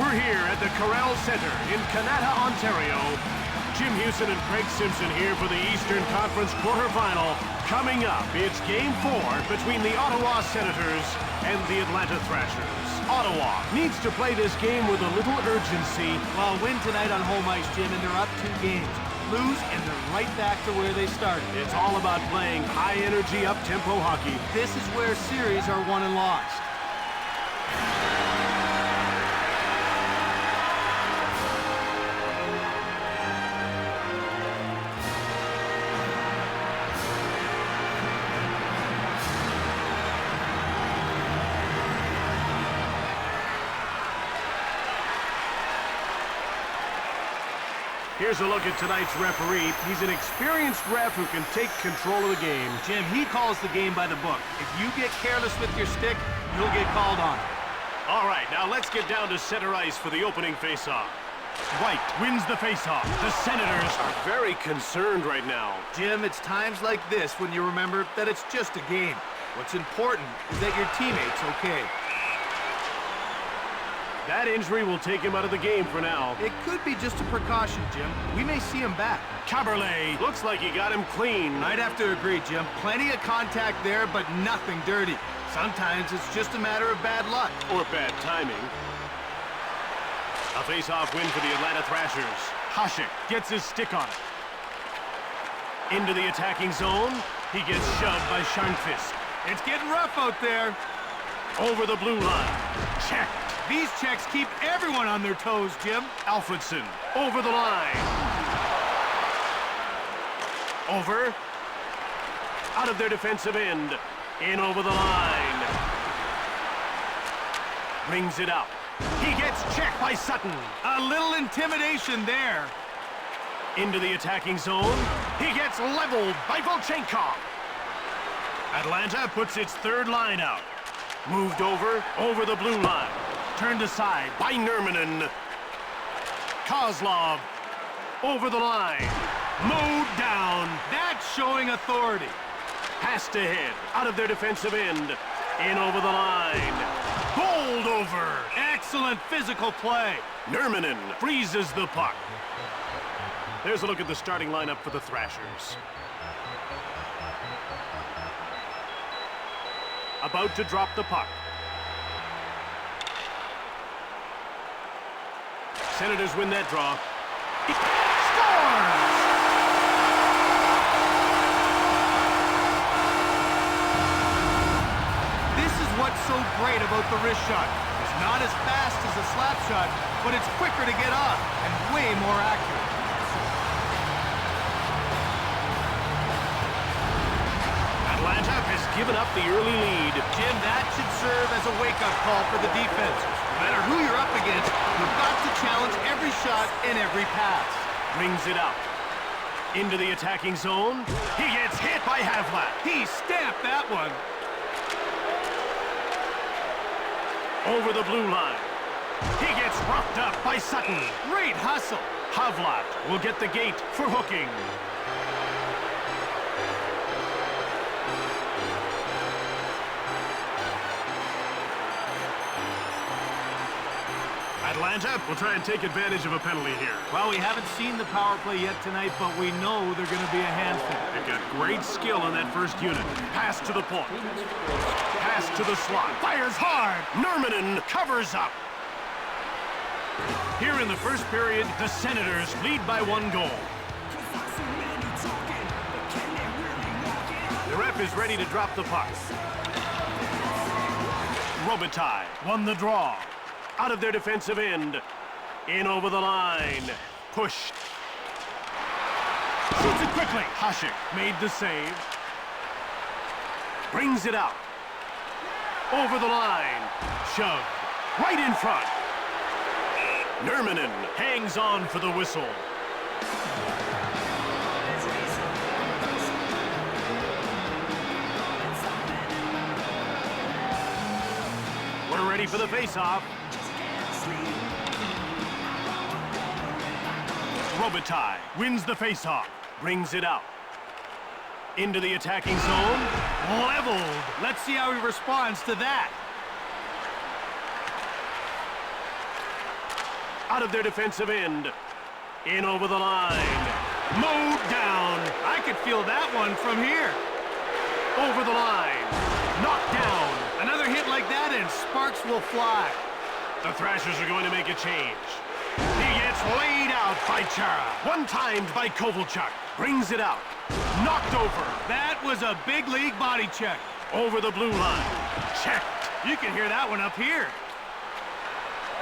We're here at the Corral Center in Canada, Ontario. Jim Houston and Craig Simpson here for the Eastern Conference quarterfinal. Coming up, it's Game 4 between the Ottawa Senators and the Atlanta Thrashers. Ottawa needs to play this game with a little urgency. Well, win tonight on home ice, Jim, and they're up 2 games. Lose, and they're right back to where they started. It's all about playing high-energy, up-tempo hockey. This is where series are won and lost. Here's a look at tonight's referee. He's an experienced ref who can take control of the game. Jim, he calls the game by the book. If you get careless with your stick, you'll get called on. All right, now let's get down to center ice for the opening faceoff. White wins the faceoff. The Senators are very concerned right now. Jim, it's times like this when you remember that it's just a game. What's important is that your teammate's okay. That injury will take him out of the game for now. It could be just a precaution, Jim. We may see him back. Caberlet looks like he got him clean. I'd have to agree, Jim. Plenty of contact there, but nothing dirty. Sometimes it's just a matter of bad luck. Or bad timing. A face-off win for the Atlanta Thrashers. Hasek gets his stick on it. Into the attacking zone. He gets shoved by Scharnfist. It's getting rough out there. Over the blue line. Check. These checks keep everyone on their toes, Jim. Alfredson, over the line. Over. Out of their defensive end. In over the line. Brings it up. He gets checked by Sutton. A little intimidation there. Into the attacking zone. He gets leveled by Volchenkov. Atlanta puts its third line out. Moved over the blue line. Turned aside by Nurminen. Kozlov over the line. Mowed down. That's showing authority. Passed ahead out of their defensive end. In over the line. Bowled over. Excellent physical play. Nurminen freezes the puck. There's a look at the starting lineup for the Thrashers. About to drop the puck. Senators win that draw. Scores! This is what's so great about the wrist shot. It's not as fast as a slap shot, but it's quicker to get off and way more accurate. Atlanta has given up the early lead. Jim, that should serve as a wake-up call for the defense. No matter who you're up against, you've got to challenge every shot and every pass. Brings it up. Into the attacking zone. He gets hit by Havlat. He stamped that one. Over the blue line. He gets roughed up by Sutton. Great hustle. Havlat will get the gate for hooking. Atlanta will try and take advantage of a penalty here. Well, we haven't seen the power play yet tonight, but we know they're going to be a handful. They've got great skill in that first unit. Pass to the point. Pass to the slot. Fires hard. Nurminen covers up. Here in the first period, the Senators lead by 1 goal. The ref is ready to drop the puck. Robitaille won the draw. Out of their defensive end. In over the line. Pushed. Shoots it quickly. Hasek made the save. Brings it out. Over the line. Shoved. Right in front. Nurminen hangs on for the whistle. We're ready for the face-off. Robitaille wins the face-off. Brings it out. Into the attacking zone. Leveled. Let's see how he responds to that. Out of their defensive end. In over the line. Mowed down. I could feel that one from here. Over the line. Knocked down. Another hit like that and sparks will fly. The Thrashers are going to make a change. He gets laid out by Chara. One-timed by Kovalchuk. Brings it out. Knocked over. That was a big league body check. Over the blue line. Checked. You can hear that one up here.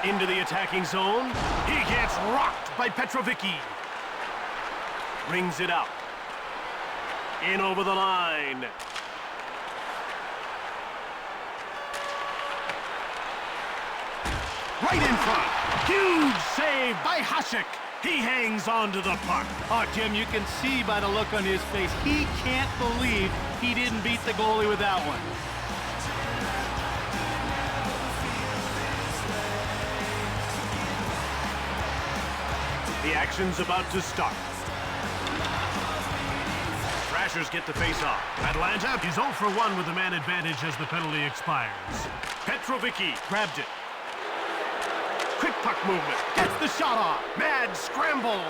Into the attacking zone. He gets rocked by Petrovicki. Brings it out. In over the line. Right in front. Huge save by Hasek. He hangs on to the puck. Oh, Jim, you can see by the look on his face, he can't believe he didn't beat the goalie with that one. The action's about to start. Thrashers get the face-off. Atlanta is 0 for 1 with the man advantage as the penalty expires. Petrovicki grabbed it. Quick puck movement. Gets the shot off. Mad scramble.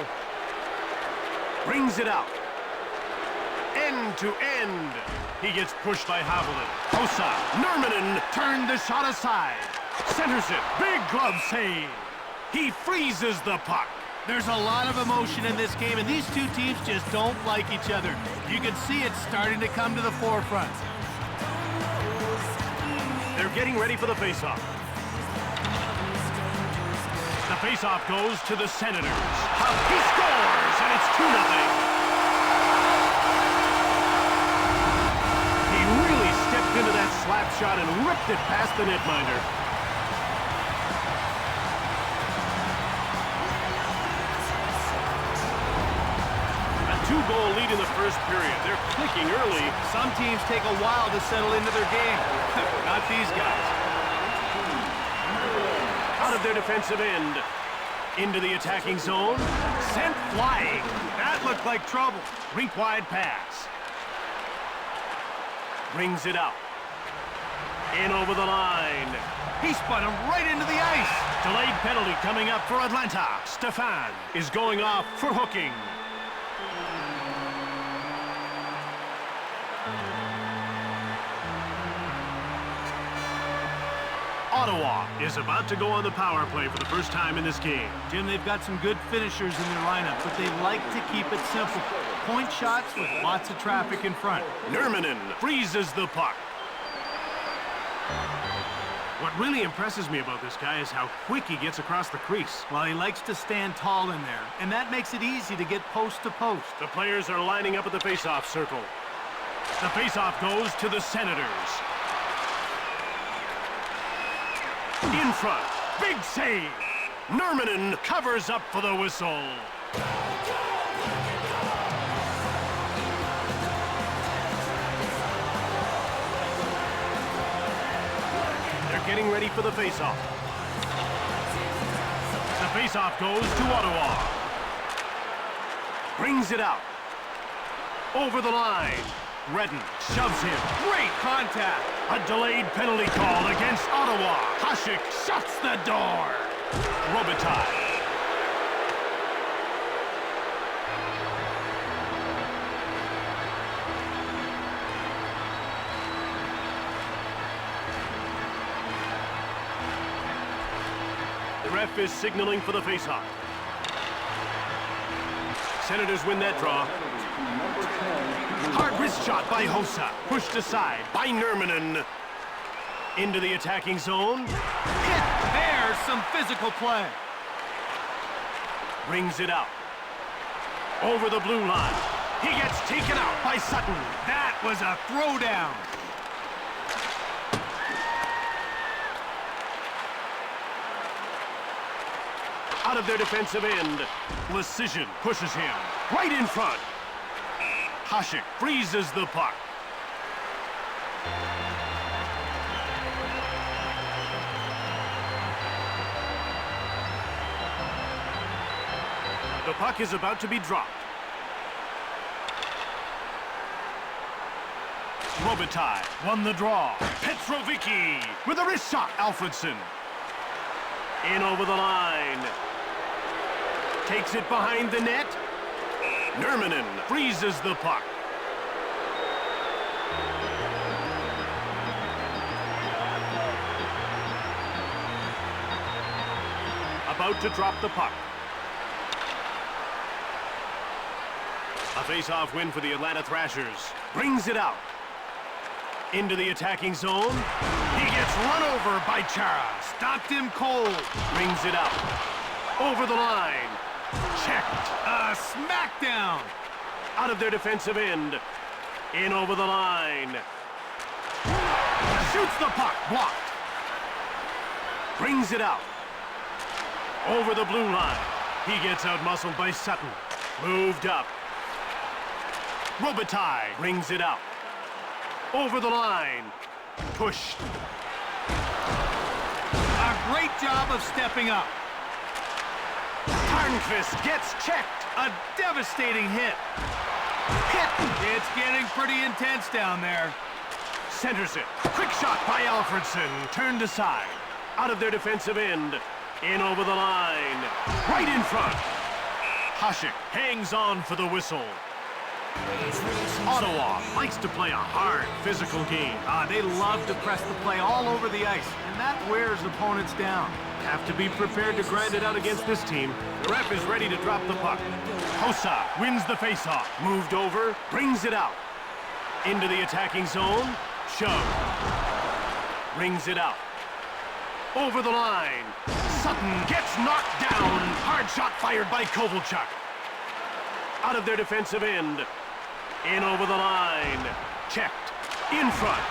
Brings it out. End to end. He gets pushed by Havelin. Hossa. Nurminen turned the shot aside. Centers it. Big glove save. He freezes the puck. There's a lot of emotion in this game, and these two teams just don't like each other. You can see it starting to come to the forefront. They're getting ready for the face-off. The face-off goes to the Senators. He scores, and it's 2-0. He really stepped into that slap shot and ripped it past the netminder. A 2-goal lead in the first period. They're clicking early. Some teams take a while to settle into their game. Not these guys. Out of their defensive end. Into the attacking zone. Sent flying. That looked like trouble. Rink-wide pass. Brings it out. In over the line. He spun him right into the ice. Delayed penalty coming up for Atlanta. Stefan is going off for hooking. Ottawa is about to go on the power play for the first time in this game. Jim, they've got some good finishers in their lineup, but they like to keep it simple. Point shots with lots of traffic in front. Nurminen freezes the puck. What really impresses me about this guy is how quick he gets across the crease. Well, he likes to stand tall in there, and that makes it easy to get post to post. The players are lining up at the face-off circle. The face-off goes to the Senators. In front, big save. Nurminen covers up for the whistle. They're getting ready for the face-off. The face-off goes to Ottawa. Brings it out. Over the line. Redden shoves him. Great contact. A delayed penalty call against Ottawa. Hasek shuts the door. Robitaille. The ref is signaling for the faceoff. Senators win that draw. Hard wrist shot by Hossa. Pushed aside by Nurminen. Into the attacking zone. Hit. There's some physical play. Brings it out. Over the blue line. He gets taken out by Sutton. That was a throwdown. Out of their defensive end. Lecision pushes him. Right in front. Hasek freezes the puck. The puck is about to be dropped. Robitaille won the draw. Petrovicki with a wrist shot. Alfredson. In over the line. takes it behind the net. Nurminen freezes the puck. About to drop the puck. A face-off win for the Atlanta Thrashers. Brings it out. Into the attacking zone. He gets run over by Chara. Stopped him cold. Brings it out. Over the line. Checked. A smackdown. Out of their defensive end. In over the line. Shoots the puck. Blocked. Brings it out. Over the blue line. He gets out-muscled by Sutton. Moved up. Robitaille brings it out. Over the line. Pushed. A great job of stepping up. Tarnqvist gets checked. A devastating hit. Hit. It's getting pretty intense down there. Centers it. Quick shot by Alfredson. Turned aside. Out of their defensive end. In over the line. Right in front. Hasek hangs on for the whistle. Ottawa likes to play a hard, physical game. They love to press the play all over the ice, and that wears opponents down. Have to be prepared to grind it out against this team. The ref is ready to drop the puck. Hossa wins the faceoff. Moved over, brings it out. Into the attacking zone. Shove. Brings it out. Over the line. Sutton gets knocked down. Hard shot fired by Kovalchuk. Out of their defensive end. In over the line. Checked. In front.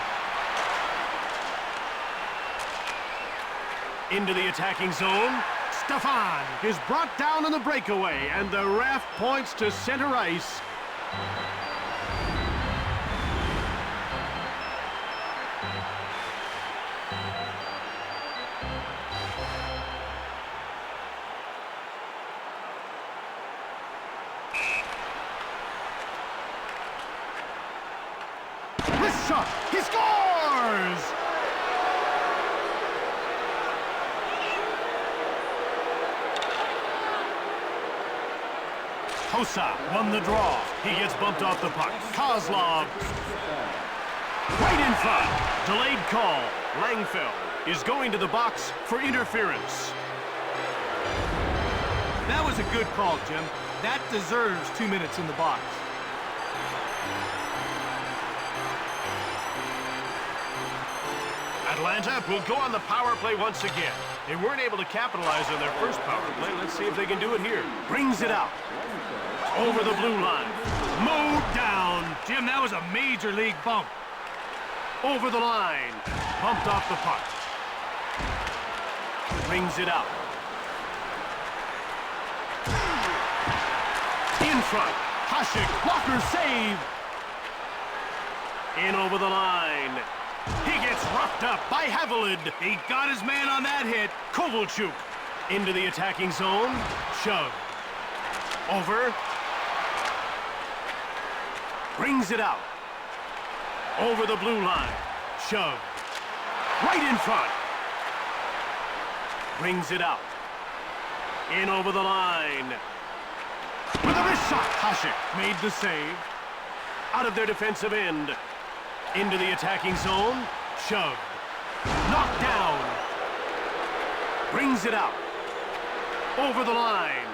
Into the attacking zone. Stefan is brought down on the breakaway, and the ref points to center ice. Wrist shot. He scores! Hossa won the draw. He gets bumped off the puck. Kozlov. Right in front. Delayed call. Langfeld is going to the box for interference. That was a good call, Jim. That deserves 2 minutes in the box. Atlanta will go on the power play once again. They weren't able to capitalize on their first power play. Let's see if they can do it here. Brings it out. Over the blue line. Mowed down. Jim, that was a major league bump. Over the line. Bumped off the puck. Brings it out. In front. Hasek. Blocker save. In over the line. He gets roughed up by Haviland. He got his man on that hit. Kovalchuk into the attacking zone. Shove. Over. Brings it out. Over the blue line. Shove. Right in front. Brings it out. In over the line. With a wrist shot. Hasek made the save. Out of their defensive end. Into the attacking zone. Shove. Knocked down. Brings it out. Over the line.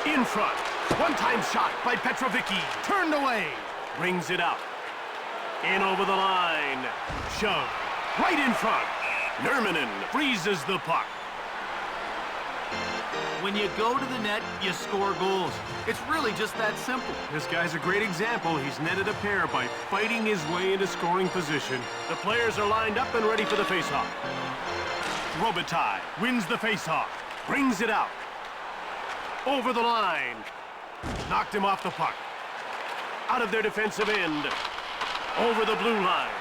In front. One-time shot by Petrovicki. Turned away. Brings it out. In over the line. Shove. Right in front. Nurminen freezes the puck. When you go to the net, you score goals. It's really just that simple. This guy's a great example. He's netted a pair by fighting his way into scoring position. The players are lined up and ready for the faceoff. Robitaille wins the faceoff. Brings it out. Over the line. Knocked him off the puck. Out of their defensive end. Over the blue line.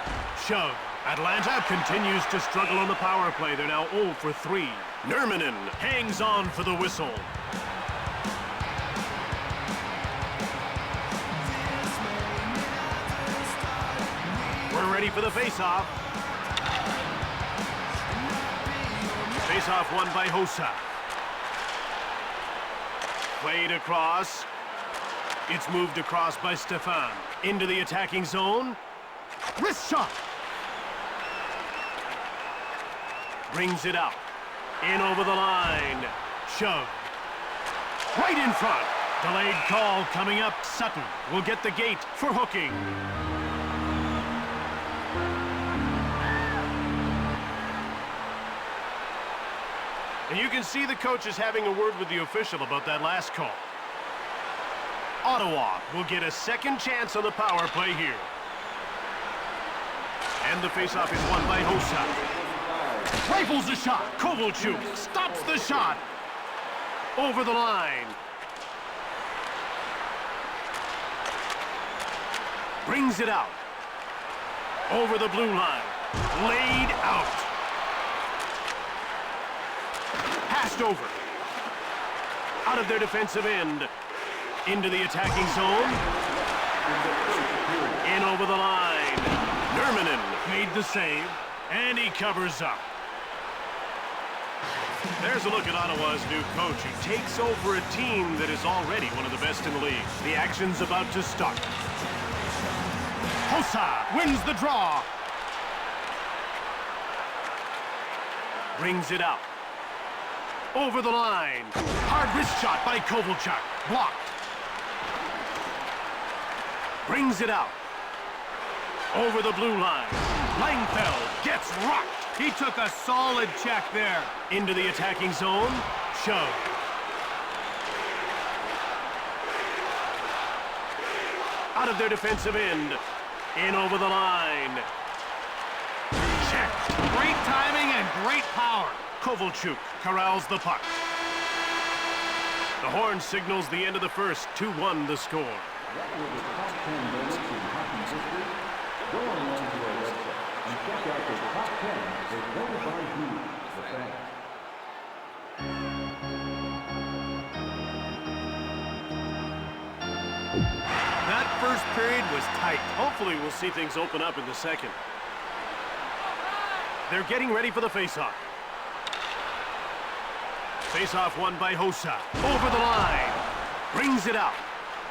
Shove. Atlanta continues to struggle on the power play. They're now 0 for 3. Nurminen hangs on for the whistle. We're ready for the faceoff. Faceoff won by Hossa. Played across. It's moved across by Stefan. Into the attacking zone. Wrist shot. Brings it out. In over the line. Shove. Right in front. Delayed call coming up. Sutton will get the gate for hooking. And you can see the coach is having a word with the official about that last call. Ottawa will get a second chance on the power play here. And the faceoff is won by Hossa. Rifles the shot. Kovalchuk stops the shot. Over the line. Brings it out. Over the blue line. Laid out. Passed over. Out of their defensive end. Into the attacking zone. In over the line. Nermanen made the save. And he covers up. There's a look at Ottawa's new coach, who takes over a team that is already one of the best in the league. The action's about to start. Hossa wins the draw. Brings it out. Over the line. Hard wrist shot by Kovalchuk. Blocked. Brings it out. Over the blue line. Langfeld gets rocked. He took a solid check there. Into the attacking zone. Shove. Out of their defensive end. In over the line. Checked. Great timing and great power. Kovalchuk corrals the puck. The horn signals the end of the first. 2-1 the score. That was the top 10 votes in hockey's history. Go online to our website and check out the top 10 as voted by you, the fans. That first period was tight. Hopefully we'll see things open up in the second. They're getting ready for the faceoff. Faceoff won by Hossa. Over the line. Brings it out.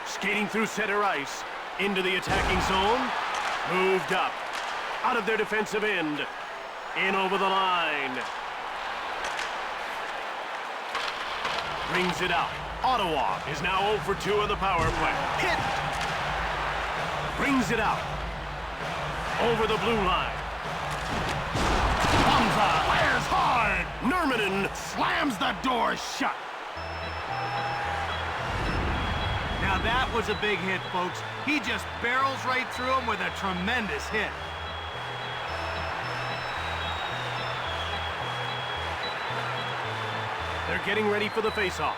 Skating through center ice. Into the attacking zone. Moved up. Out of their defensive end. In over the line. Brings it out. Ottawa is now 0 for 2 on the power play. Hit! Brings it out. Over the blue line. Bonza fires hard. Nermanen slams the door shut. Now that was a big hit, folks. He just barrels right through him with a tremendous hit. They're getting ready for the faceoff.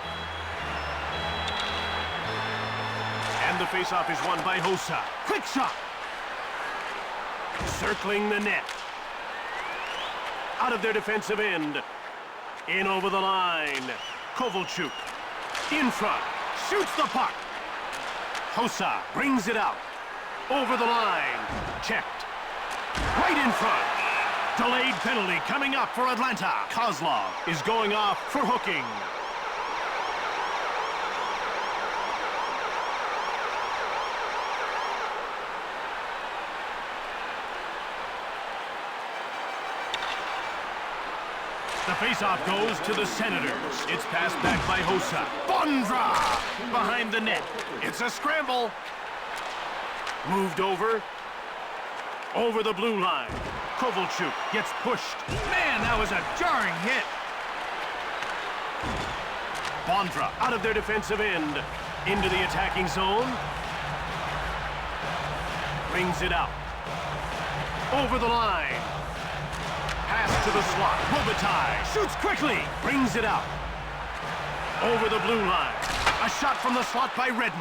And the faceoff is won by Hossa. Quick shot. Circling the net. Out of their defensive end. In over the line. Kovalchuk. In front. Shoots the puck. Hossa brings it out. Over the line. Checked. Right in front. Delayed penalty coming up for Atlanta. Kozlov is going off for hooking. The faceoff goes to the Senators. It's passed back by Hossa. Bondra behind the net. It's a scramble. Moved over. Over the blue line. Kovalchuk gets pushed. Man, that was a jarring hit. Bondra out of their defensive end. Into the attacking zone. Brings it out. Over the line. Pass to the slot. Robitaille shoots quickly. Brings it out. Over the blue line. A shot from the slot by Redden.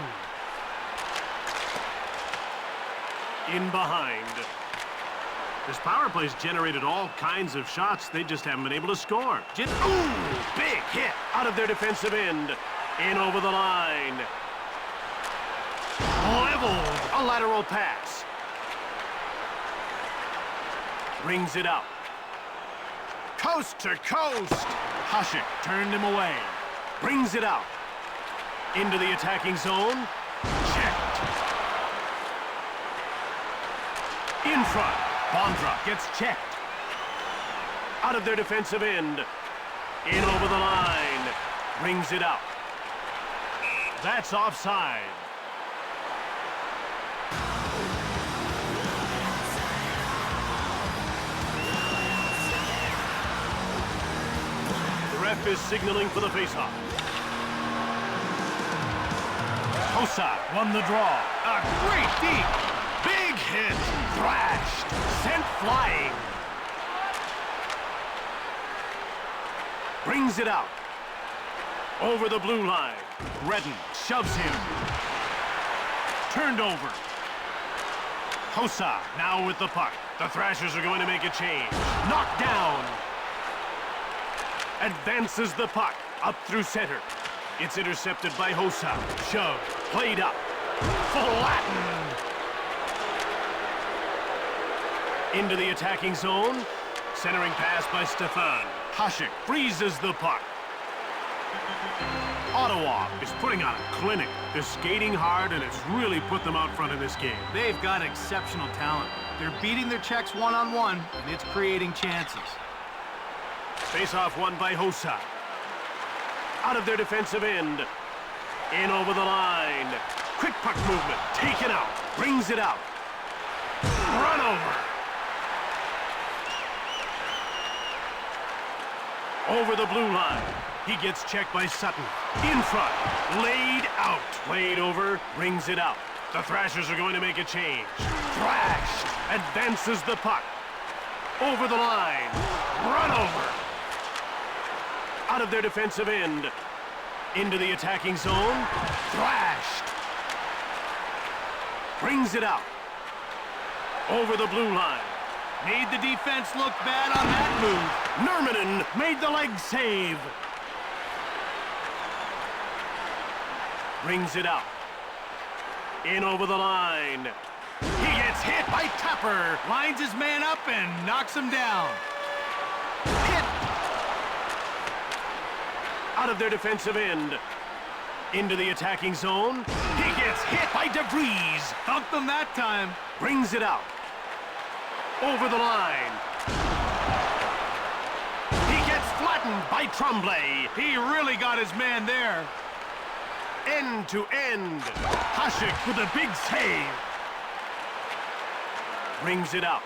In behind. This power play's generated all kinds of shots. They just haven't been able to score. Ooh, big hit out of their defensive end. In over the line. Leveled. A lateral pass. Brings it out. Coast to coast. Hasek turned him away. Brings it out. Into the attacking zone. Checked. In front. Bondra gets checked. Out of their defensive end. In over the line. Brings it out. That's offside. The ref is signaling for the faceoff. Hossa won the draw. A great deep. Big hit. Thrashed. Sent flying. Brings it out. Over the blue line. Redden shoves him. Turned over. Hossa now with the puck. The Thrashers are going to make a change. Knocked down. Advances the puck up through center. It's intercepted by Hossa. Shove. Played up. Flattened. Into the attacking zone. Centering pass by Stefan. Hasek freezes the puck. Ottawa is putting on a clinic. They're skating hard, and it's really put them out front in this game. They've got exceptional talent. They're beating their checks one-on-one, and it's creating chances. Face-off won by Hossa. Out of their defensive end. In over the line. Quick puck movement. Taken out. Brings it out. Run over. Over the blue line. He gets checked by Sutton. In front. Laid out. Played over. Brings it out. The Thrashers are going to make a change. Thrashed. Advances the puck. Over the line. Run over. Out of their defensive end. Into the attacking zone. Thrashed. Brings it out. Over the blue line. Made the defense look bad on that move. Nurminen made the leg save. Brings it out. In over the line. He gets hit by Tapper. Lines his man up and knocks him down. Hit. Out of their defensive end. Into the attacking zone. He gets hit by DeVries. Thumped him that time. Brings it out. Over the line. He gets flattened by Tremblay. He really got his man there. End to end. Hasek with a big save. Brings it out.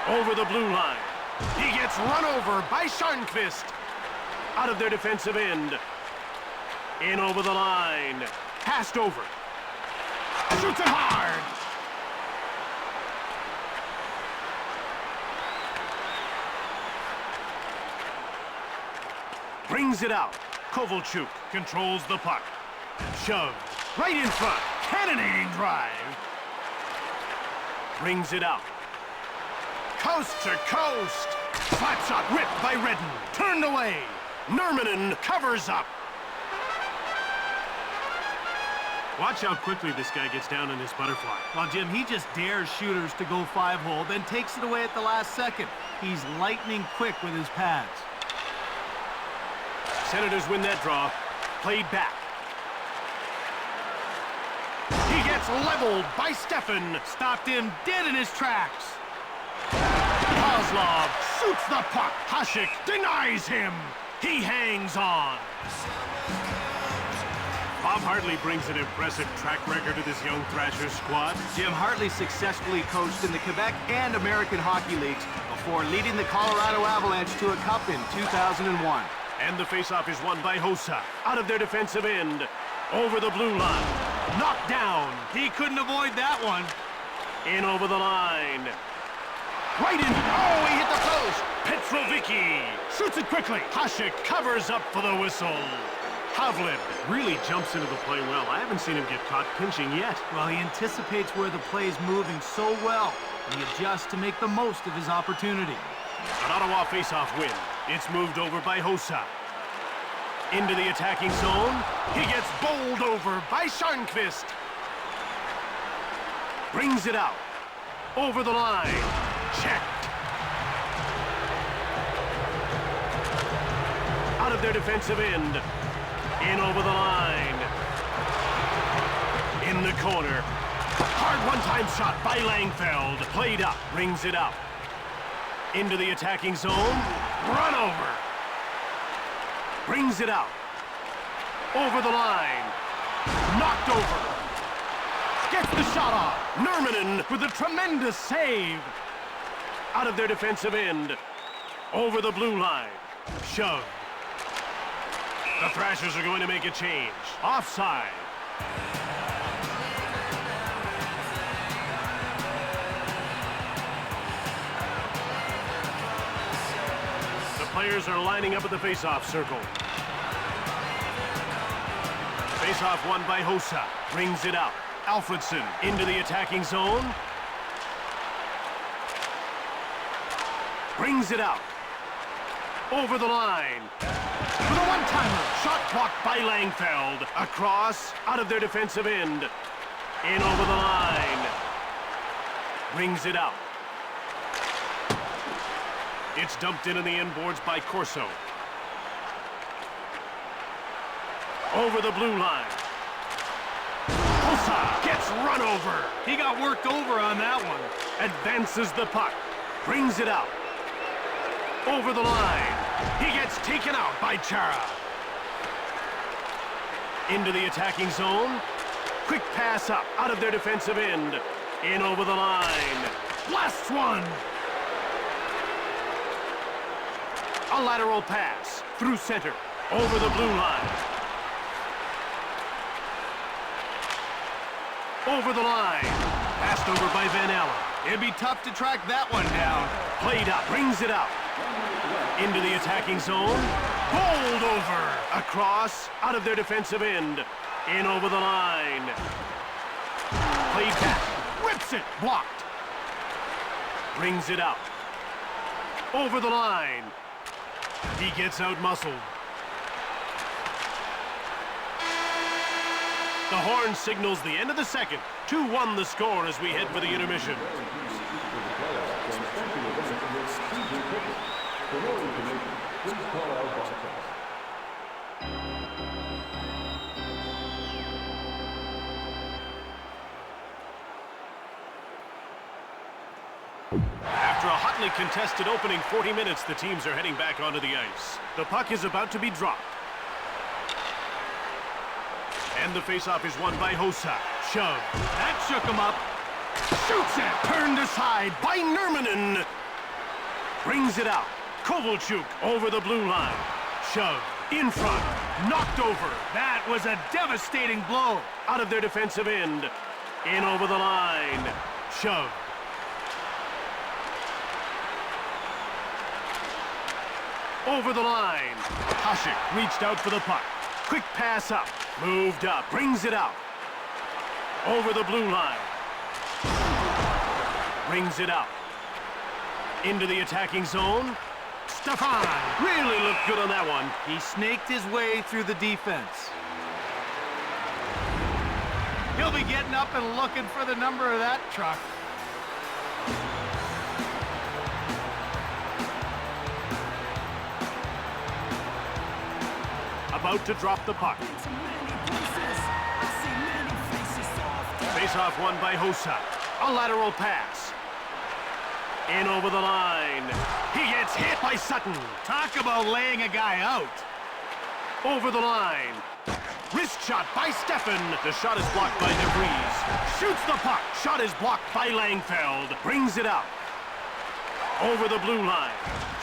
Over the blue line. He gets run over by Sharnqvist. Out of their defensive end. In over the line. Passed over. Shoots it hard. Brings it out. Kovalchuk controls the puck. Shove. Right in front. Cannonading drive. Brings it out. Coast to coast. Slap shot ripped by Redden. Turned away. Nurminen covers up. Watch how quickly this guy gets down in his butterfly. Well, Jim, he just dares shooters to go 5-hole, then takes it away at the last second. He's lightning quick with his pads. Senators win that draw. Played back. He gets leveled by Stefan. Stopped him dead in his tracks. Kozlov shoots the puck. Hasek denies him. He hangs on. Bob Hartley brings an impressive track record to this young Thrashers squad. Jim Hartley successfully coached in the Quebec and American Hockey Leagues before leading the Colorado Avalanche to a cup in 2001. And the faceoff is won by Hossa. Out of their defensive end. Over the blue line. Knocked down. He couldn't avoid that one. In over the line. Right in. Oh, he hit the post. Petrovicki shoots it quickly. Hasek covers up for the whistle. Havlin really jumps into the play well. I haven't seen him get caught pinching yet. Well, he anticipates where the play's moving so well, and he adjusts to make the most of his opportunity. An Ottawa faceoff win. It's moved over by Hossa. Into the attacking zone. He gets bowled over by Sharnqvist. Brings it out. Over the line. Checked. Out of their defensive end. In over the line. In the corner. Hard one-time shot by Langfeld. Played up, brings it out. Into the attacking zone. Run over. Brings it out. Over the line. Knocked over. Gets the shot off. Nurminen with a tremendous save. Out of their defensive end. Over the blue line. Shove. The Thrashers are going to make a change. Offside. The players are lining up at the face-off circle. Face-off won by Hossa. Brings it out. Alfredson into the attacking zone. Brings it out. Over the line. With a one-timer. Shot blocked by Langfeld. Across, out of their defensive end. In over the line. Brings it out. It's dumped in the inboards by Corso. Over the blue line. Hossa gets run over. He got worked over on that one. Advances the puck. Brings it out. Over the line. He gets taken out by Chara. Into the attacking zone. Quick pass up out of their defensive end. In over the line. Blasts one. A lateral pass through center. Over the blue line. Over the line. Passed over by Van Allen. It'd be tough to track that one down. Played up. Brings it out. Into the attacking zone. Bowled over. Across, out of their defensive end. In over the line. Played back. Rips it. Blocked. Brings it out. Over the line. He gets out-muscled. The horn signals the end of the second. 2-1 the score as we head for the intermission. After a hotly contested opening 40 minutes, the teams are heading back onto the ice. The puck is about to be dropped. And the faceoff is won by Hossa. Shove. That shook him up. Shoots it. Turned aside by Nurminen. Brings it out. Kovalchuk over the blue line. Shove. In front. Knocked over. That was a devastating blow. Out of their defensive end. In over the line. Shove. Over the line. Hasek reached out for the puck. Quick pass up. Moved up. Brings it out. Over the blue line. Brings it out. Into the attacking zone. Stefan really looked good on that one. He snaked his way through the defense. He'll be getting up and looking for the number of that truck. About to drop the puck. Face-off won by Hossa. A lateral pass. In over the line. He gets hit by Sutton. Talk about laying a guy out. Over the line. Wrist shot by Steffen. The shot is blocked by DeVries. Shoots the puck. Shot is blocked by Langfeld. Brings it out. Over the blue line.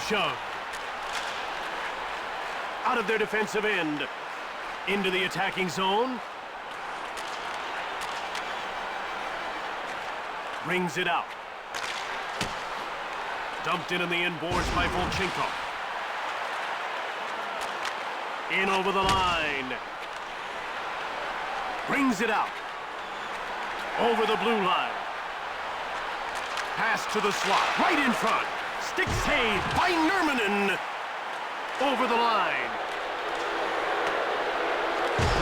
Shove. Out of their defensive end. Into the attacking zone. Brings it out. Dumped in the inboards by Volchenko. In over the line. Brings it out. Over the blue line. Pass to the slot. Right in front. Stick save by Nurminen. Over the line.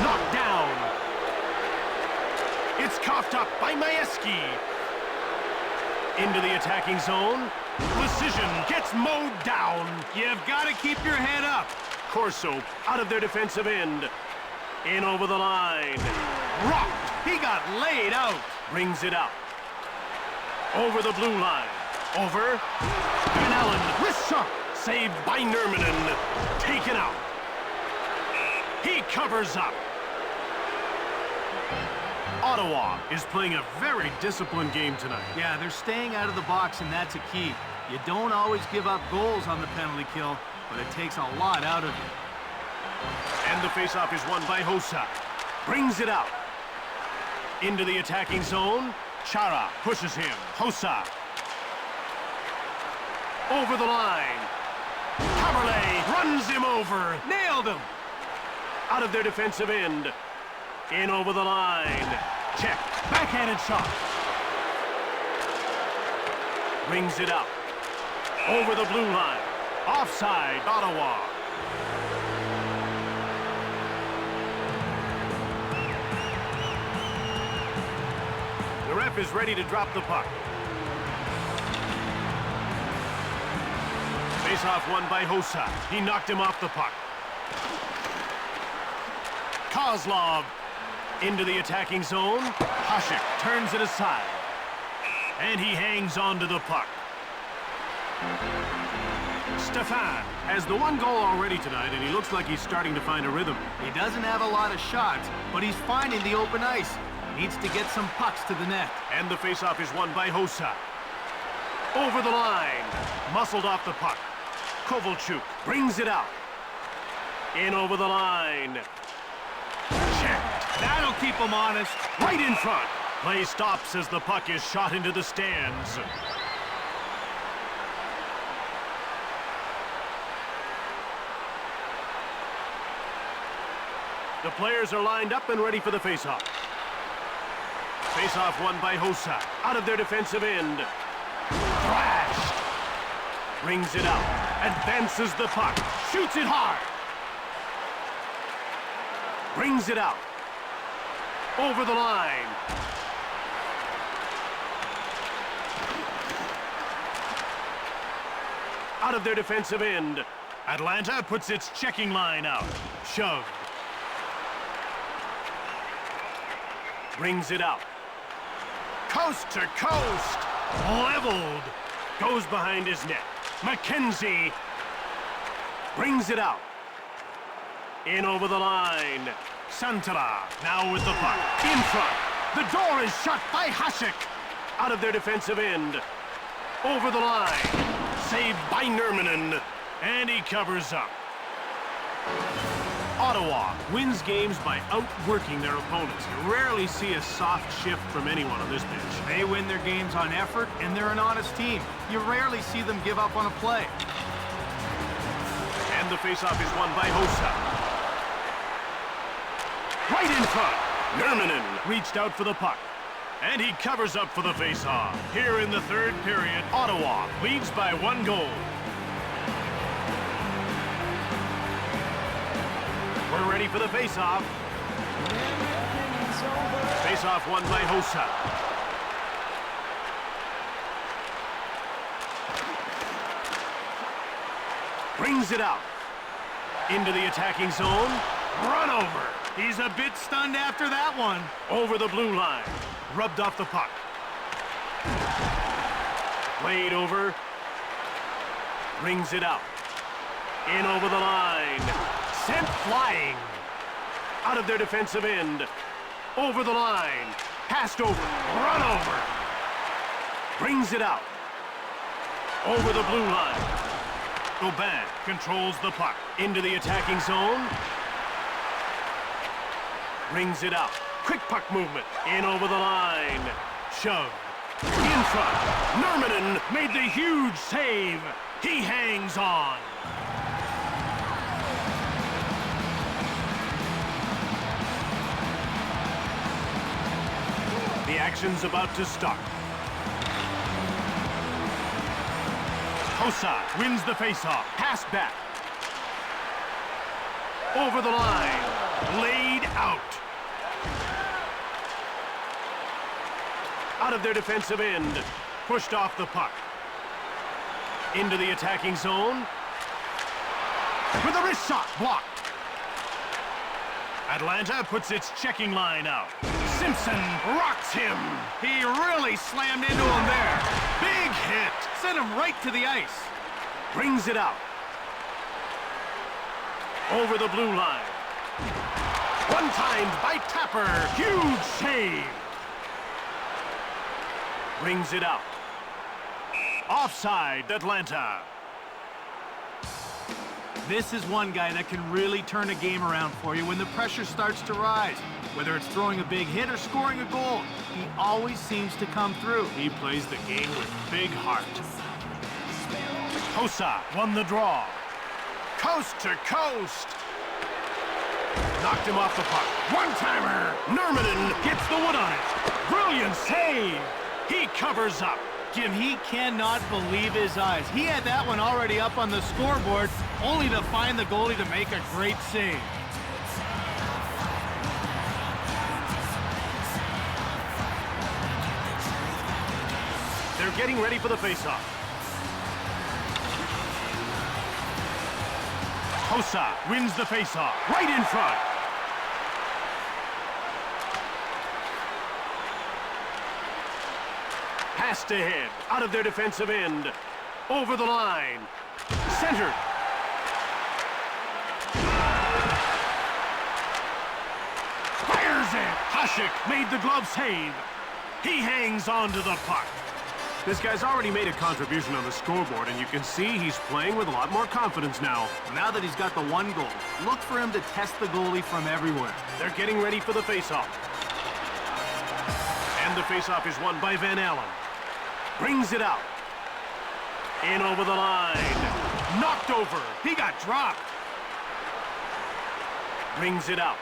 Knocked down. It's coughed up by Majewski. Into the attacking zone. Precision gets mowed down. You've got to keep your head up. Corso out of their defensive end. In over the line. Rocked. He got laid out. Brings it out. Over the blue line. Over. Van Allen. Wrist shot. Saved by Nurminen. Taken out. He covers up. Ottawa is playing a very disciplined game tonight. Yeah, they're staying out of the box, and that's a key. You don't always give up goals on the penalty kill, but it takes a lot out of you. And the faceoff is won by Hossa. Brings it out. Into the attacking zone. Chara pushes him. Hossa. Over the line. Caberlet runs him over. Nailed him. Out of their defensive end. In over the line. Check. Backhanded shot. Brings it out. Over the blue line. Offside, Ottawa. The ref is ready to drop the puck. Face-off won by Hossa. He knocked him off the puck. Kozlov into the attacking zone. Hasek turns it aside. And he hangs on to the puck. Stefan has the one goal already tonight, and he looks like he's starting to find a rhythm. He doesn't have a lot of shots, but he's finding the open ice. Needs to get some pucks to the net. And the faceoff is won by Hossa. Over the line. Muscled off the puck. Kovalchuk brings it out. In over the line. Checked. That'll keep him honest. Right in front. Play stops as the puck is shot into the stands. The players are lined up and ready for the faceoff. Faceoff won by Hossa. Out of their defensive end. Thrashed. Brings it out. Advances the puck. Shoots it hard. Brings it out. Over the line. Out of their defensive end. Atlanta puts its checking line out. Shoved. Brings it out. Coast to coast. Leveled. Goes behind his net. McKenzie. Brings it out. In over the line. Santara now with the puck. In front. The door is shut by Hasek. Out of their defensive end. Over the line. Saved by Nurminen. And he covers up. Ottawa wins games by outworking their opponents. You rarely see a soft shift from anyone on this pitch. They win their games on effort, and they're an honest team. You rarely see them give up on a play. And the faceoff is won by Hossa. Right in front. Nurminen reached out for the puck. And he covers up for the faceoff. Here in the third period, Ottawa leads by 1 goal. We're ready for the faceoff. Faceoff won by Hossa. Brings it out. Into the attacking zone. Run over. He's a bit stunned after that one. Over the blue line. Rubbed off the puck. Played over. Brings it out. In over the line. Sent flying. Out of their defensive end. Over the line. Passed over. Run over. Brings it out. Over the blue line. Aubin controls the puck. Into the attacking zone. Brings it out. Quick puck movement. In over the line. Shove. In front. Nurminen made the huge save. He hangs on. The action's about to start. Hossa wins the faceoff. Pass back. Over the line. Laid out. Out of their defensive end. Pushed off the puck. Into the attacking zone. With a wrist shot. Blocked. Atlanta puts its checking line out. Simpson rocks him. He really slammed into him there. Big hit. Sent him right to the ice. Brings it out. Over the blue line. One-timed by Tapper. Huge save. Brings it out. Offside, Atlanta. This is one guy that can really turn a game around for you when the pressure starts to rise. Whether it's throwing a big hit or scoring a goal, he always seems to come through. He plays the game with big heart. Hossa won the draw. Coast to coast. Knocked him off the puck. One-timer. Nurminen gets the wood on it. Brilliant save. He covers up. Jim, he cannot believe his eyes. He had that one already up on the scoreboard, only to find the goalie to make a great save. They're getting ready for the faceoff. Hossa wins the faceoff right in front. Passed ahead, out of their defensive end. Over the line. Centered. Fires it. Hasek made the glove save. He hangs on to the puck. This guy's already made a contribution on the scoreboard, and you can see he's playing with a lot more confidence now. Now that he's got the one goal, look for him to test the goalie from everywhere. They're getting ready for the faceoff. And the faceoff is won by Van Allen. Brings it out. In over the line. Knocked over. He got dropped. Brings it out.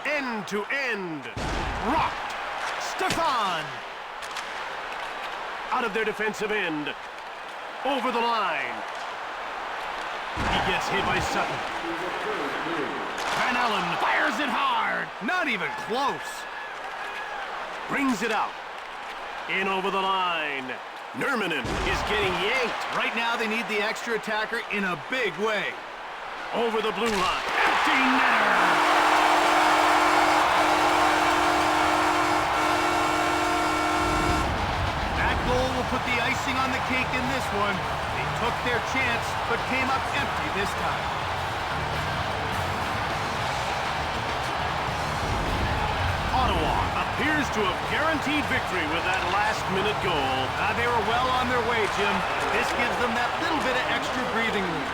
End to end. Rocked. Stefan. Out of their defensive end. Over the line. He gets hit by Sutton. Van Allen fires it hard. Not even close. Brings it out. In over the line. Nurminen is getting yanked. Right now they need the extra attacker in a big way. Over the blue line. Empty netter. That goal will put the icing on the cake in this one. They took their chance, but came up empty this time. Ottawa appears to have guaranteed victory with that last-minute goal. They were well on their way, Jim. This gives them that little bit of extra breathing room.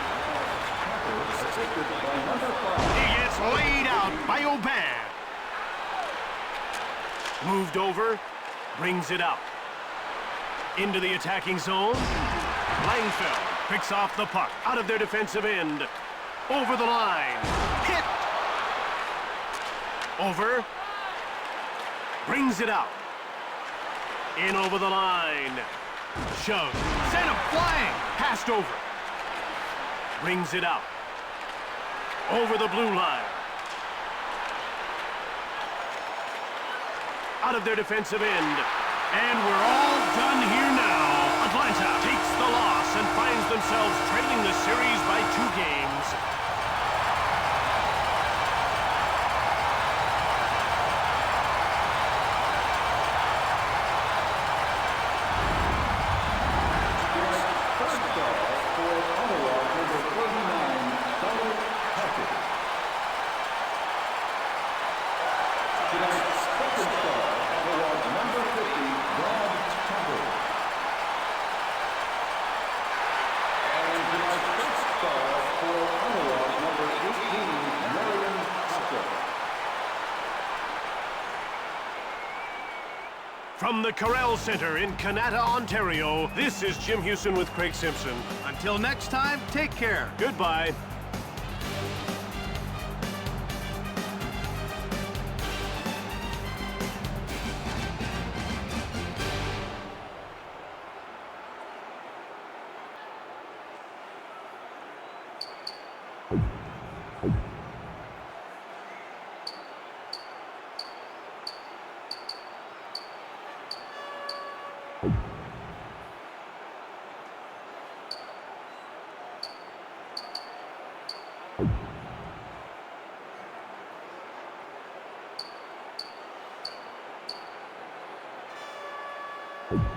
He gets laid out by Aubin. Moved over, brings it out. Into the attacking zone. Langfeld picks off the puck out of their defensive end. Over the line. Hit. Over. Brings it out. In over the line. Shove. Sent him flying. Passed over. Brings it out. Over the blue line. Out of their defensive end. And we're all done here now. Atlanta takes the loss and finds themselves trailing the series by 2 games. First star for Ottawa, number 49, Stanley Cup. Tonight's second star for number 50, Brad Tapper. And tonight's first star for Ottawa, number 18, Marion Hossa. From the Corral Center in Kanata, Ontario, this is Jim Houston with Craig Simpson. Until next time, take care. Goodbye. Thrashers.